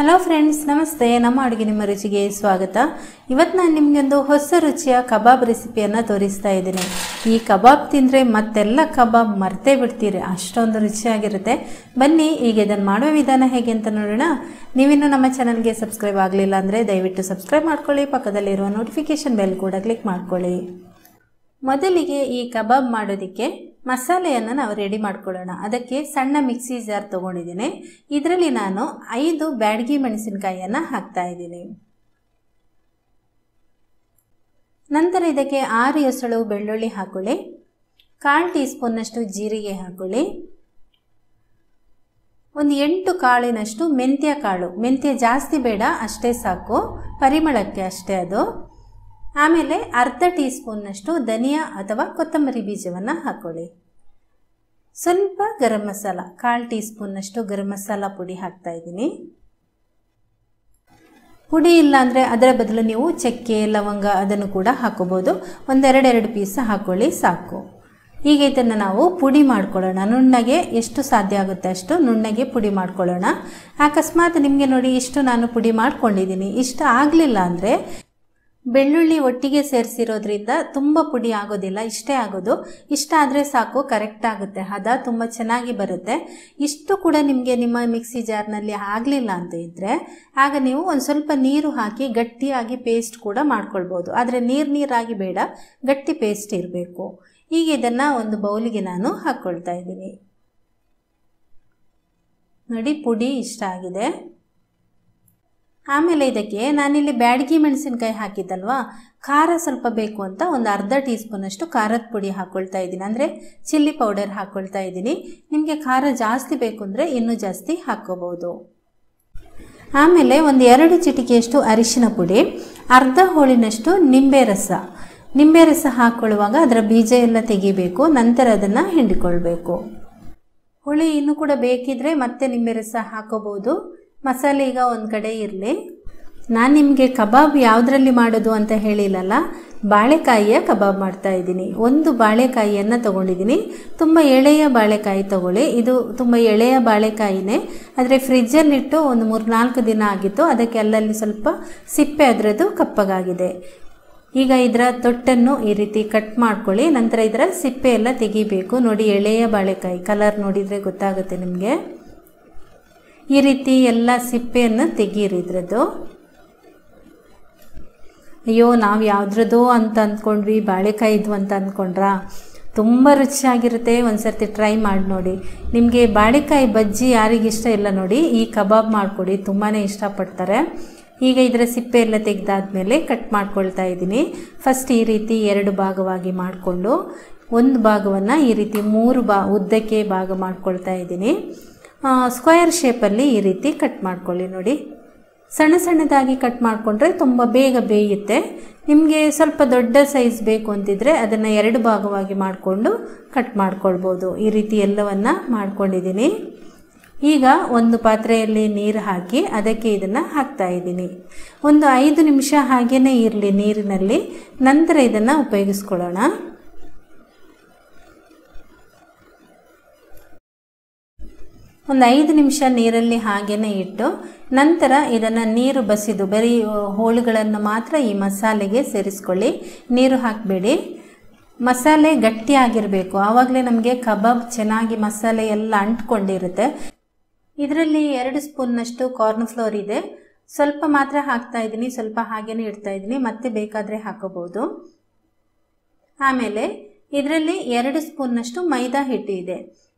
Hello friends, ನಮಸ್ತೆ. ನಮ್ಮ ಅಡುಗೆ ನಿಮ್ಮ ರುಚಿಗೆ ಸ್ವಾಗತ. ಇವತ್ತು ನಾನು ನಿಮಗೊಂದು ಹೊಸ ರುಚಿಯ ಕಬಾಬ್ ರೆಸಿಪಿಯನ್ನು ತೋರಿಸ್ತಾ ಇದ್ದೀನಿ. ಈ ಕಬಾಬ್ ತಿಂದರೆ ಮತ್ತೆಲ್ಲ ಕಬಾಬ್ ಮರ್ತೇ ಬಿಡ್ತೀರಿ, ಅಷ್ಟೊಂದು ರುಚಿಯಾಗಿರುತ್ತೆ. ಬನ್ನಿ ಈಗ ಇದನ್ನು ಮಾಡುವ ವಿಧಾನ ಹೇಗೆ ಅಂತ ನೋಡೋಣ. ನೀವಿನ್ನೂ ನಮ್ಮ ಚಾನಲ್ಗೆ ಸಬ್ಸ್ಕ್ರೈಬ್ ಆಗಲಿಲ್ಲ ಅಂದರೆ ದಯವಿಟ್ಟು ಸಬ್ಸ್ಕ್ರೈಬ್ ಮಾಡ್ಕೊಳ್ಳಿ. ಪಕ್ಕದಲ್ಲಿರುವ ನೋಟಿಫಿಕೇಷನ್ ಬೆಲ್ ಕೂಡ ಕ್ಲಿಕ್ ಮಾಡ್ಕೊಳ್ಳಿ. ಮೊದಲಿಗೆ ಈ ಕಬಾಬ್ ಮಾಡೋದಕ್ಕೆ ಮಸಾಲೆಯನ್ನು ನಾವು ರೆಡಿ ಮಾಡ್ಕೊಳ್ಳೋಣ. ಅದಕ್ಕೆ ಸಣ್ಣ ಮಿಕ್ಸಿ ಜಾರ್ ತೊಗೊಂಡಿದ್ದೀನಿ. ಇದರಲ್ಲಿ ನಾನು 5 ಬ್ಯಾಡಗಿ ಮೆಣಸಿನಕಾಯಿಯನ್ನು ಹಾಕ್ತಾ ಇದ್ದೀನಿ. ನಂತರ ಇದಕ್ಕೆ 6 ಎಸಳು ಬೆಳ್ಳುಳ್ಳಿ ಹಾಕೊಳ್ಳಿ. 1/4 ಟೀ ಸ್ಪೂನ್ನಷ್ಟು ಜೀರಿಗೆ ಹಾಕೊಳ್ಳಿ. ಒಂದು 8 ಕಾಳಿನಷ್ಟು ಮೆಂತ್ಯ ಕಾಳು. ಮೆಂತ್ಯ ಜಾಸ್ತಿ ಬೇಡ, ಅಷ್ಟೇ ಸಾಕು, ಪರಿಮಳಕ್ಕೆ ಅಷ್ಟೇ ಅದು. ಆಮೇಲೆ 1/2 ಟೀ ಸ್ಪೂನ್ನಷ್ಟು ಧನಿಯಾ ಅಥವಾ ಕೊತ್ತಂಬರಿ ಬೀಜವನ್ನು ಹಾಕೊಳ್ಳಿ. ಸ್ವಲ್ಪ ಗರಂ ಮಸಾಲ, 1/4 ಟೀ ಸ್ಪೂನ್ನಷ್ಟು ಗರಂ ಮಸಾಲ ಪುಡಿ ಹಾಕ್ತಾ ಇದ್ದೀನಿ. ಪುಡಿ ಇಲ್ಲ ಅಂದರೆ ಅದರ ಬದಲು ನೀವು ಚಕ್ಕೆ, ಲವಂಗ ಅದನ್ನು ಕೂಡ ಹಾಕೋಬೋದು. ಒಂದೆರಡು ಪೀಸ್ ಹಾಕೊಳ್ಳಿ, ಸಾಕು. ಈಗ ಇದನ್ನು ನಾವು ಪುಡಿ ಮಾಡ್ಕೊಳ್ಳೋಣ. ನುಣ್ಣಗೆ ಎಷ್ಟು ಸಾಧ್ಯ ಆಗುತ್ತೆ ಅಷ್ಟು ನುಣ್ಣಗೆ ಪುಡಿ ಮಾಡ್ಕೊಳ್ಳೋಣ. ಅಕಸ್ಮಾತ್ ನಿಮಗೆ ನೋಡಿ ಇಷ್ಟು ನಾನು ಪುಡಿ ಮಾಡ್ಕೊಂಡಿದ್ದೀನಿ, ಇಷ್ಟ ಆಗಲಿಲ್ಲ ಅಂದರೆ ಬೆಳ್ಳುಳ್ಳಿ ಒಟ್ಟಿಗೆ ಸೇರಿಸಿರೋದ್ರಿಂದ ತುಂಬ ಪುಡಿ ಆಗೋದಿಲ್ಲ, ಇಷ್ಟೇ ಆಗೋದು. ಇಷ್ಟ ಆದರೆ ಸಾಕು, ಕರೆಕ್ಟ್ ಆಗುತ್ತೆ, ಹದ ತುಂಬ ಚೆನ್ನಾಗಿ ಬರುತ್ತೆ. ಇಷ್ಟು ಕೂಡ ನಿಮಗೆ ನಿಮ್ಮ ಮಿಕ್ಸಿ ಜಾರ್ನಲ್ಲಿ ಆಗಲಿಲ್ಲ ಅಂತ ಇದ್ದರೆ ಆಗ ನೀವು ಒಂದು ಸ್ವಲ್ಪ ನೀರು ಹಾಕಿ ಗಟ್ಟಿಯಾಗಿ ಪೇಸ್ಟ್ ಕೂಡ ಮಾಡ್ಕೊಳ್ಬೋದು. ಆದರೆ ನೀರಾಗಿ ಬೇಡ, ಗಟ್ಟಿ ಪೇಸ್ಟ್ ಇರಬೇಕು. ಈಗ ಇದನ್ನು ಒಂದು ಬೌಲಿಗೆ ನಾನು ಹಾಕ್ಕೊಳ್ತಾ ಇದ್ದೀನಿ. ನೋಡಿ, ಪುಡಿ ಇಷ್ಟ ಆಗಿದೆ. ಆಮೇಲೆ ಇದಕ್ಕೆ ನಾನಿಲ್ಲಿ ಬ್ಯಾಡಗಿ ಮೆಣಸಿನಕಾಯಿ ಹಾಕಿದ್ದಲ್ವಾ, ಖಾರ ಸ್ವಲ್ಪ ಬೇಕು ಅಂತ ಒಂದು 1/2 ಟೀ ಸ್ಪೂನಷ್ಟು ಖಾರದ ಪುಡಿ ಹಾಕ್ಕೊಳ್ತಾ ಇದ್ದೀನಿ, ಅಂದರೆ ಚಿಲ್ಲಿ ಪೌಡರ್ ಹಾಕ್ಕೊಳ್ತಾ ಇದ್ದೀನಿ. ನಿಮಗೆ ಖಾರ ಜಾಸ್ತಿ ಬೇಕು ಅಂದರೆ ಇನ್ನೂ ಜಾಸ್ತಿ ಹಾಕ್ಕೋಬೋದು. ಆಮೇಲೆ ಒಂದು 2 ಚಿಟಿಕೆಯಷ್ಟು ಅರಿಶಿನ ಪುಡಿ, ಅರ್ಧ ಹೋಳಿನಷ್ಟು ನಿಂಬೆ ರಸ ಹಾಕ್ಕೊಳ್ಳುವಾಗ ಅದರ ಬೀಜ ಎಲ್ಲ ತೆಗಿಬೇಕು, ನಂತರ ಅದನ್ನು ಹಿಂಡಿಕೊಳ್ಬೇಕು. ಹುಳಿ ಇನ್ನೂ ಕೂಡ ಬೇಕಿದ್ರೆ ಮತ್ತೆ ನಿಂಬೆ ರಸ ಹಾಕೋಬೋದು. ಮಸಾಲೆ ಈಗ ಒಂದು ಕಡೆ ಇರಲಿ. ನಾನು ನಿಮಗೆ ಕಬಾಬ್ ಯಾವುದರಲ್ಲಿ ಮಾಡೋದು ಅಂತ ಹೇಳಿಲ್ಲಲ್ಲ, ಬಾಳೆಕಾಯಿಯ ಕಬಾಬ್ ಮಾಡ್ತಾ ಇದ್ದೀನಿ. ಒಂದು ಬಾಳೆಕಾಯಿಯನ್ನು ತೊಗೊಂಡಿದ್ದೀನಿ. ತುಂಬ ಎಳೆಯ ಬಾಳೆಕಾಯಿ ತೊಗೊಳ್ಳಿ. ಇದು ತುಂಬ ಎಳೆಯ ಬಾಳೆಕಾಯಿನೇ, ಆದರೆ ಫ್ರಿಜ್ಜಲ್ಲಿಟ್ಟು ಒಂದು 3-4 ದಿನ ಆಗಿತ್ತು. ಅದಕ್ಕೆ ಅಲ್ಲಲ್ಲಿ ಸ್ವಲ್ಪ ಸಿಪ್ಪೆ ಅದರದ್ದು ಕಪ್ಪಗಾಗಿದೆ. ಈಗ ಇದರ ತೊಟ್ಟನ್ನು ಈ ರೀತಿ ಕಟ್ ಮಾಡ್ಕೊಳ್ಳಿ. ನಂತರ ಇದರ ಸಿಪ್ಪೆ ಎಲ್ಲ ತೆಗಿಬೇಕು. ನೋಡಿ, ಎಳೆಯ ಬಾಳೆಕಾಯಿ, ಕಲರ್ ನೋಡಿದರೆ ಗೊತ್ತಾಗುತ್ತೆ ನಿಮಗೆ. ಈ ರೀತಿ ಎಲ್ಲ ಸಿಪ್ಪೆಯನ್ನು ತೆಗೀರಿ ಇದ್ರದ್ದು. ಅಯ್ಯೋ, ನಾವು ಯಾವುದ್ರದ್ದು ಅಂತ ಅಂದ್ಕೊಂಡ್ವಿ, ಬಾಳೆಕಾಯಿದು ಅಂತ ಅಂದ್ಕೊಂಡ್ರಾ? ತುಂಬ ರುಚಿಯಾಗಿರುತ್ತೆ. ಒಂದು ಸರ್ತಿ ಟ್ರೈ ಮಾಡಿ ನೋಡಿ. ನಿಮಗೆ ಬಾಳೆಕಾಯಿ ಬಜ್ಜಿ ಯಾರಿಗಿಷ್ಟ ಇಲ್ಲ ನೋಡಿ, ಈ ಕಬಾಬ್ ಮಾಡಿಕೊಡಿ, ತುಂಬಾ ಇಷ್ಟಪಡ್ತಾರೆ. ಈಗ ಇದರ ಸಿಪ್ಪೆ ಎಲ್ಲ ತೆಗೆದಾದ್ಮೇಲೆ ಕಟ್ ಮಾಡ್ಕೊಳ್ತಾ ಇದ್ದೀನಿ. ಫಸ್ಟ್ ಈ ರೀತಿ 2 ಭಾಗವಾಗಿ ಮಾಡಿಕೊಂಡು ಒಂದು ಭಾಗವನ್ನು ಈ ರೀತಿ 3 ಉದ್ದಕ್ಕೆ ಭಾಗ ಮಾಡ್ಕೊಳ್ತಾ ಇದ್ದೀನಿ. ಸ್ಕ್ವೇರ್ ಶೇಪಲ್ಲಿ ಈ ರೀತಿ ಕಟ್ ಮಾಡ್ಕೊಳ್ಳಿ. ನೋಡಿ, ಸಣ್ಣದಾಗಿ ಕಟ್ ಮಾಡಿಕೊಂಡ್ರೆ ತುಂಬ ಬೇಗ ಬೇಯುತ್ತೆ. ನಿಮಗೆ ಸ್ವಲ್ಪ ದೊಡ್ಡ ಸೈಜ್ ಬೇಕು ಅಂತಿದ್ರೆ ಅದನ್ನು 2 ಭಾಗವಾಗಿ ಮಾಡಿಕೊಂಡು ಕಟ್ ಮಾಡ್ಕೊಳ್ಬೋದು. ಈ ರೀತಿ ಎಲ್ಲವನ್ನು ಮಾಡ್ಕೊಂಡಿದ್ದೀನಿ. ಈಗ ಒಂದು ಪಾತ್ರೆಯಲ್ಲಿ ನೀರು ಹಾಕಿ ಅದಕ್ಕೆ ಇದನ್ನು ಹಾಕ್ತಾ ಇದ್ದೀನಿ. ಒಂದು 5 ನಿಮಿಷ ಹಾಗೇ ಇರಲಿ ನೀರಿನಲ್ಲಿ, ನಂತರ ಇದನ್ನು ಉಪಯೋಗಿಸ್ಕೊಳ್ಳೋಣ. ಒಂದು 5 ನಿಮಿಷ ನೀರಲ್ಲಿ ಹಾಗೇ ಇಟ್ಟು ನಂತರ ಇದನ್ನು ನೀರು ಬಸಿದು ಬರೀ ಹೋಳುಗಳನ್ನು ಮಾತ್ರ ಈ ಮಸಾಲೆಗೆ ಸೇರಿಸ್ಕೊಳ್ಳಿ. ನೀರು ಹಾಕಬೇಡಿ. ಮಸಾಲೆ ಗಟ್ಟಿಯಾಗಿರಬೇಕು, ಆವಾಗಲೇ ನಮಗೆ ಕಬಾಬ್ ಚೆನ್ನಾಗಿ ಮಸಾಲೆ ಎಲ್ಲ ಅಂಟ್ಕೊಂಡಿರುತ್ತೆ. ಇದರಲ್ಲಿ 2 ಸ್ಪೂನ್ನಷ್ಟು ಕಾರ್ನ್ ಫ್ಲೋರ್ ಇದೆ, ಸ್ವಲ್ಪ ಮಾತ್ರ ಹಾಕ್ತಾ ಇದ್ದೀನಿ, ಸ್ವಲ್ಪ ಹಾಗೇ ಇಡ್ತಾ ಇದ್ದೀನಿ, ಮತ್ತೆ ಬೇಕಾದರೆ ಹಾಕೋಬೋದು. ಆಮೇಲೆ ಇದರಲ್ಲಿ 2 ಸ್ಪೂನ್ನಷ್ಟು ಮೈದಾ ಹಿಟ್ಟು ಇದೆ,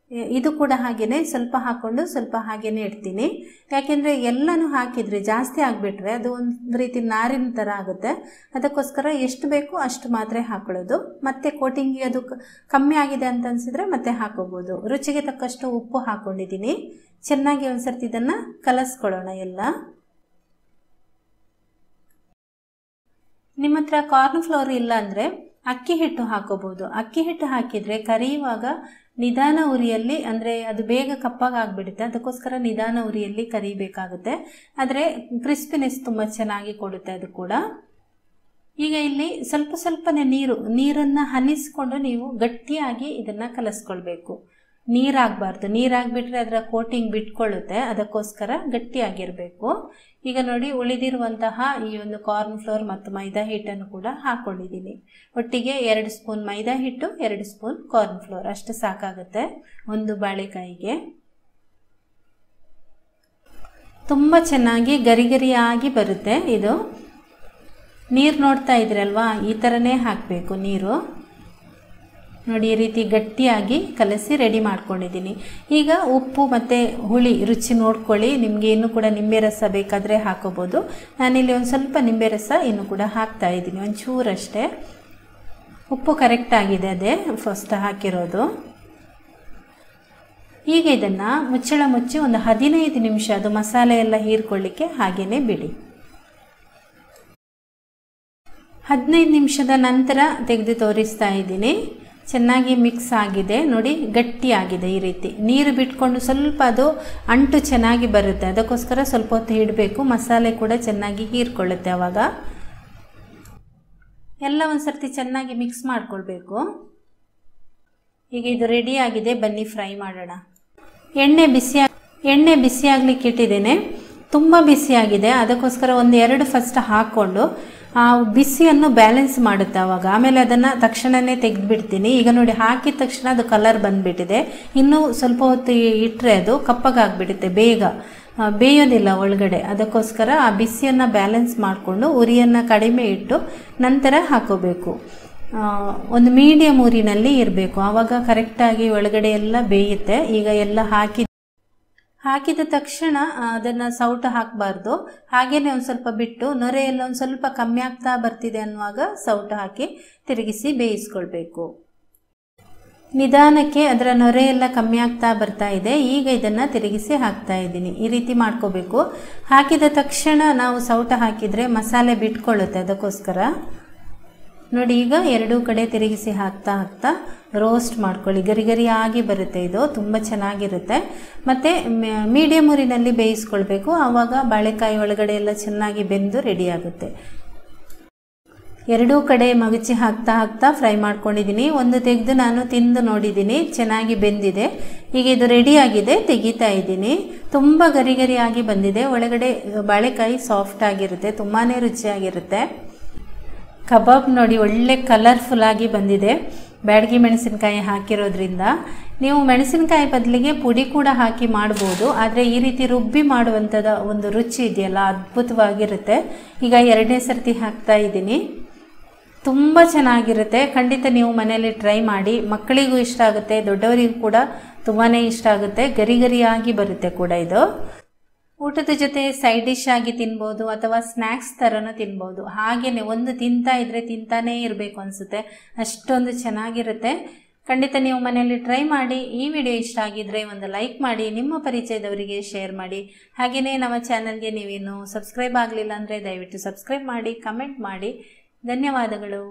ಇದು ಕೂಡ ಹಾಗೇ ಸ್ವಲ್ಪ ಹಾಕ್ಕೊಂಡು ಸ್ವಲ್ಪ ಹಾಗೇ ಇಡ್ತೀನಿ. ಯಾಕೆಂದರೆ ಎಲ್ಲನೂ ಹಾಕಿದರೆ ಜಾಸ್ತಿ ಆಗಿಬಿಟ್ರೆ ಅದು ಒಂದು ರೀತಿ ನಾರಿನ ಥರ ಆಗುತ್ತೆ. ಅದಕ್ಕೋಸ್ಕರ ಎಷ್ಟು ಬೇಕು ಅಷ್ಟು ಮಾತ್ರ ಹಾಕೊಳ್ಳೋದು. ಮತ್ತು ಕೋಟಿಂಗಿಗೆ ಅದು ಕಮ್ಮಿ ಆಗಿದೆ ಅಂತ ಅನಿಸಿದ್ರೆ ಮತ್ತೆ ಹಾಕೋಬೋದು. ರುಚಿಗೆ ತಕ್ಕಷ್ಟು ಉಪ್ಪು ಹಾಕ್ಕೊಂಡಿದ್ದೀನಿ. ಚೆನ್ನಾಗಿ ಒಂದು ಸರ್ತಿ ಇದನ್ನು ಕಲಸ್ಕೊಳ್ಳೋಣ ಎಲ್ಲ. ನಿಮ್ಮ ಹತ್ರ ಕಾರ್ನ್ ಫ್ಲೋರ್ ಇಲ್ಲ ಅಂದರೆ ಅಕ್ಕಿ ಹಿಟ್ಟು ಹಾಕೋಬೋದು. ಅಕ್ಕಿ ಹಿಟ್ಟು ಹಾಕಿದರೆ ಕರಿಯುವಾಗ ನಿಧಾನ ಉರಿಯಲ್ಲಿ, ಅಂದರೆ ಅದು ಬೇಗ ಕಪ್ಪಾಗಿಬಿಡುತ್ತೆ, ಅದಕ್ಕೋಸ್ಕರ ನಿಧಾನ ಉರಿಯಲ್ಲಿ ಕರಿಬೇಕಾಗುತ್ತೆ. ಆದರೆ ಕ್ರಿಸ್ಪಿನೆಸ್ ತುಂಬ ಚೆನ್ನಾಗಿ ಕೊಡುತ್ತೆ ಅದು ಕೂಡ. ಈಗ ಇಲ್ಲಿ ಸ್ವಲ್ಪನೇ ನೀರನ್ನು ಹನಿಸ್ಕೊಂಡು ನೀವು ಗಟ್ಟಿಯಾಗಿ ಇದನ್ನು ಕಲಸ್ಕೊಳ್ಬೇಕು. ನೀರಾಗಬಾರ್ದು. ನೀರಾಗ್ಬಿಟ್ರೆ ಅದರ ಕೋಟಿಂಗ್ ಬಿಟ್ಕೊಳ್ಳುತ್ತೆ, ಅದಕ್ಕೋಸ್ಕರ ಗಟ್ಟಿಯಾಗಿರಬೇಕು. ಈಗ ನೋಡಿ ಉಳಿದಿರುವಂತಹ ಈ ಒಂದು ಕಾರ್ನ್ ಫ್ಲೋರ್ ಮತ್ತು ಮೈದಾ ಹಿಟ್ಟನ್ನು ಕೂಡ ಹಾಕ್ಕೊಂಡಿದ್ದೀನಿ. ಒಟ್ಟಿಗೆ 2 ಸ್ಪೂನ್ ಮೈದಾ ಹಿಟ್ಟು, 2 ಸ್ಪೂನ್ ಕಾರ್ನ್ ಫ್ಲೋರ್ ಅಷ್ಟು ಸಾಕಾಗುತ್ತೆ ಒಂದು ಬಾಳೆಕಾಯಿಗೆ. ತುಂಬ ಚೆನ್ನಾಗಿ ಗರಿ ಗರಿಯಾಗಿ ಬರುತ್ತೆ ಇದು. ನೀರು ನೋಡ್ತಾ ಇದ್ರಲ್ವಾ, ಈ ಥರನೇ ಹಾಕಬೇಕು ನೀರು. ನೋಡಿ ಈ ರೀತಿ ಗಟ್ಟಿಯಾಗಿ ಕಲಸಿ ರೆಡಿ ಮಾಡ್ಕೊಂಡಿದ್ದೀನಿ. ಈಗ ಉಪ್ಪು ಮತ್ತು ಹುಳಿ ರುಚಿ ನೋಡ್ಕೊಳ್ಳಿ. ನಿಮಗೆ ಇನ್ನೂ ಕೂಡ ನಿಂಬೆ ರಸ ಬೇಕಾದರೆ ಹಾಕೋಬೋದು. ನಾನಿಲ್ಲಿ ಒಂದು ಸ್ವಲ್ಪ ನಿಂಬೆ ರಸ ಇನ್ನೂ ಕೂಡ ಹಾಕ್ತಾ ಇದ್ದೀನಿ, ಒಂಚೂರಷ್ಟೇ. ಉಪ್ಪು ಕರೆಕ್ಟ್ ಆಗಿದೆ, ಅದೇ ಫಸ್ಟ್ ಹಾಕಿರೋದು. ಈಗ ಇದನ್ನು ಮುಚ್ಚಳ ಮುಚ್ಚಿ ಒಂದು 15 ನಿಮಿಷ ಅದು ಮಸಾಲೆ ಎಲ್ಲ ಹೀರ್ಕೊಳ್ಳಿಕ್ಕೆ ಹಾಗೇ ಬಿಡಿ. 15 ನಿಮಿಷದ ನಂತರ ತೆಗೆದು ತೋರಿಸ್ತಾ ಇದ್ದೀನಿ. ಚೆನ್ನಾಗಿ ಮಿಕ್ಸ್ ಆಗಿದೆ ನೋಡಿ, ಗಟ್ಟಿಯಾಗಿದೆ. ಈ ರೀತಿ ನೀರು ಬಿಟ್ಕೊಂಡು ಸ್ವಲ್ಪ ಅದು ಅಂಟು ಚೆನ್ನಾಗಿ ಬರುತ್ತೆ, ಅದಕ್ಕೋಸ್ಕರ ಸ್ವಲ್ಪ ಹೊತ್ತು ಇಡಬೇಕು. ಮಸಾಲೆ ಕೂಡ ಚೆನ್ನಾಗಿ ಹೀರ್ಕೊಳ್ಳುತ್ತೆ ಆವಾಗ. ಎಲ್ಲ ಒಂದು ಸರ್ತಿ ಚೆನ್ನಾಗಿ ಮಿಕ್ಸ್ ಮಾಡ್ಕೊಳ್ಬೇಕು. ಈಗ ಇದು ರೆಡಿ ಆಗಿದೆ, ಬನ್ನಿ ಫ್ರೈ ಮಾಡೋಣ. ಎಣ್ಣೆ ಬಿಸಿ ಆಗ್ಲಿಕ್ಕೆ ಇಟ್ಟಿದ್ದೇನೆ. ತುಂಬ ಬಿಸಿಯಾಗಿದೆ, ಅದಕ್ಕೋಸ್ಕರ 1-2 ಫಸ್ಟ್ ಹಾಕ್ಕೊಂಡು ಆ ಬಿಸಿಯನ್ನು ಬ್ಯಾಲೆನ್ಸ್ ಮಾಡುತ್ತೆ ಆವಾಗ. ಆಮೇಲೆ ಅದನ್ನು ತಕ್ಷಣವೇ ತೆಗೆದುಬಿಡ್ತೀನಿ. ಈಗ ನೋಡಿ ಹಾಕಿದ ತಕ್ಷಣ ಅದು ಕಲರ್ ಬಂದುಬಿಟ್ಟಿದೆ. ಇನ್ನೂ ಸ್ವಲ್ಪ ಹೊತ್ತು ಇಟ್ಟರೆ ಅದು ಕಪ್ಪಗಾಗ್ಬಿಡುತ್ತೆ, ಬೇಗ ಬೇಯೋದಿಲ್ಲ ಒಳಗಡೆ. ಅದಕ್ಕೋಸ್ಕರ ಆ ಬಿಸಿಯನ್ನು ಬ್ಯಾಲೆನ್ಸ್ ಮಾಡಿಕೊಂಡು ಉರಿಯನ್ನು ಕಡಿಮೆ ಇಟ್ಟು ನಂತರ ಹಾಕೋಬೇಕು. ಒಂದು ಮೀಡಿಯಮ್ ಊರಿನಲ್ಲಿ ಇರಬೇಕು, ಆವಾಗ ಕರೆಕ್ಟಾಗಿ ಒಳಗಡೆ ಎಲ್ಲ ಬೇಯುತ್ತೆ. ಈಗ ಎಲ್ಲ ಹಾಕಿದ ತಕ್ಷಣ ಅದನ್ನು ಸೌಟು ಹಾಕಬಾರ್ದು, ಹಾಗೇನೆ ಒಂದು ಸ್ವಲ್ಪ ಬಿಟ್ಟು ನೊರೆ ಎಲ್ಲ ಒಂದು ಸ್ವಲ್ಪ ಕಮ್ಮಿ ಆಗ್ತಾ ಬರ್ತಿದೆ ಅನ್ನುವಾಗ ಸೌಟು ಹಾಕಿ ತಿರುಗಿಸಿ ಬೇಯಿಸ್ಕೊಳ್ಬೇಕು. ನಿಧಾನಕ್ಕೆ ಅದರ ನೊರೆ ಎಲ್ಲ ಕಮ್ಮಿ ಆಗ್ತಾ ಬರ್ತಾ ಇದೆ. ಈಗ ಇದನ್ನು ತಿರುಗಿಸಿ ಹಾಕ್ತಾ ಇದ್ದೀನಿ. ಈ ರೀತಿ ಮಾಡ್ಕೋಬೇಕು. ಹಾಕಿದ ತಕ್ಷಣ ನಾವು ಸೌಟು ಹಾಕಿದರೆ ಮಸಾಲೆ ಬಿಟ್ಕೊಳ್ಳುತ್ತೆ, ಅದಕ್ಕೋಸ್ಕರ ನೋಡಿ. ಈಗ 2 ಕಡೆ ತಿರುಗಿಸಿ ಹಾಕ್ತಾ ರೋಸ್ಟ್ ಮಾಡ್ಕೊಳ್ಳಿ. ಗರಿ ಗರಿಯಾಗಿ ಬರುತ್ತೆ, ಇದು ತುಂಬ ಚೆನ್ನಾಗಿರುತ್ತೆ. ಮತ್ತು ಮೀಡಿಯಮ್ ಊರಿನಲ್ಲಿ ಬೇಯಿಸ್ಕೊಳ್ಬೇಕು, ಆವಾಗ ಬಾಳೆಕಾಯಿ ಒಳಗಡೆ ಎಲ್ಲ ಚೆನ್ನಾಗಿ ಬೆಂದು ರೆಡಿ ಆಗುತ್ತೆ. 2 ಕಡೆ ಮಗಚಿ ಹಾಕ್ತಾ ಫ್ರೈ ಮಾಡ್ಕೊಂಡಿದ್ದೀನಿ. ಒಂದು ತೆಗೆದು ನಾನು ತಿಂದು ನೋಡಿದ್ದೀನಿ, ಚೆನ್ನಾಗಿ ಬೆಂದಿದೆ. ಈಗ ಇದು ರೆಡಿಯಾಗಿದೆ, ತೆಗಿತಾ ಇದ್ದೀನಿ. ತುಂಬ ಗರಿ ಗರಿಯಾಗಿ ಬಂದಿದೆ, ಒಳಗಡೆ ಬಾಳೆಕಾಯಿ ಸಾಫ್ಟ್ ಆಗಿರುತ್ತೆ, ತುಂಬಾ ರುಚಿಯಾಗಿರುತ್ತೆ. ಕಬಾಬ್ ನೋಡಿ ಒಳ್ಳೆ ಕಲರ್ಫುಲ್ ಆಗಿ ಬಂದಿದೆ, ಬ್ಯಾಡಗಿ ಮೆಣಸಿನಕಾಯಿ ಹಾಕಿರೋದ್ರಿಂದ. ನೀವು ಮೆಣಸಿನಕಾಯಿ ಬದಲಿಗೆ ಪುಡಿ ಕೂಡ ಹಾಕಿ ಮಾಡ್ಬೋದು, ಆದರೆ ಈ ರೀತಿ ರುಬ್ಬಿ ಮಾಡುವಂಥದ್ದು ಒಂದು ರುಚಿ ಇದೆಯಲ್ಲ, ಅದ್ಭುತವಾಗಿರುತ್ತೆ. ಈಗ 2ನೇ ಸರ್ತಿ ಹಾಕ್ತಾ ಇದ್ದೀನಿ. ತುಂಬ ಚೆನ್ನಾಗಿರುತ್ತೆ, ಖಂಡಿತ ನೀವು ಮನೆಯಲ್ಲಿ ಟ್ರೈ ಮಾಡಿ. ಮಕ್ಕಳಿಗೂ ಇಷ್ಟ ಆಗುತ್ತೆ, ದೊಡ್ಡವರಿಗೂ ಕೂಡ ತುಂಬಾ ಇಷ್ಟ ಆಗುತ್ತೆ. ಗರಿ ಗರಿಯಾಗಿ ಬರುತ್ತೆ ಕೂಡ ಇದು. ಊಟದ ಜೊತೆ ಸೈಡ್ ಡಿಶ್ ಆಗಿ ತಿನ್ಬೋದು ಅಥವಾ ಸ್ನ್ಯಾಕ್ಸ್ ಥರನೂ ತಿನ್ಬೋದು. ಹಾಗೆಯೇ ಒಂದು ತಿಂತಾ ಇದ್ರೆ ತಿಂತಾನೇ ಇರಬೇಕು ಅನಿಸುತ್ತೆ, ಅಷ್ಟೊಂದು ಚೆನ್ನಾಗಿರುತ್ತೆ. ಖಂಡಿತ ನೀವು ಮನೆಯಲ್ಲಿ ಟ್ರೈ ಮಾಡಿ. ಈ ವಿಡಿಯೋ ಇಷ್ಟ ಆಗಿದ್ರೆ ಒಂದು ಲೈಕ್ ಮಾಡಿ, ನಿಮ್ಮ ಪರಿಚಯದವರಿಗೆ ಶೇರ್ ಮಾಡಿ. ಹಾಗೆಯೇ ನಮ್ಮ ಚಾನಲ್ಗೆ ನೀವೇನು ಸಬ್ಸ್ಕ್ರೈಬ್ ಆಗಲಿಲ್ಲ ಅಂದರೆ ದಯವಿಟ್ಟು ಸಬ್ಸ್ಕ್ರೈಬ್ ಮಾಡಿ, ಕಮೆಂಟ್ ಮಾಡಿ. ಧನ್ಯವಾದಗಳು.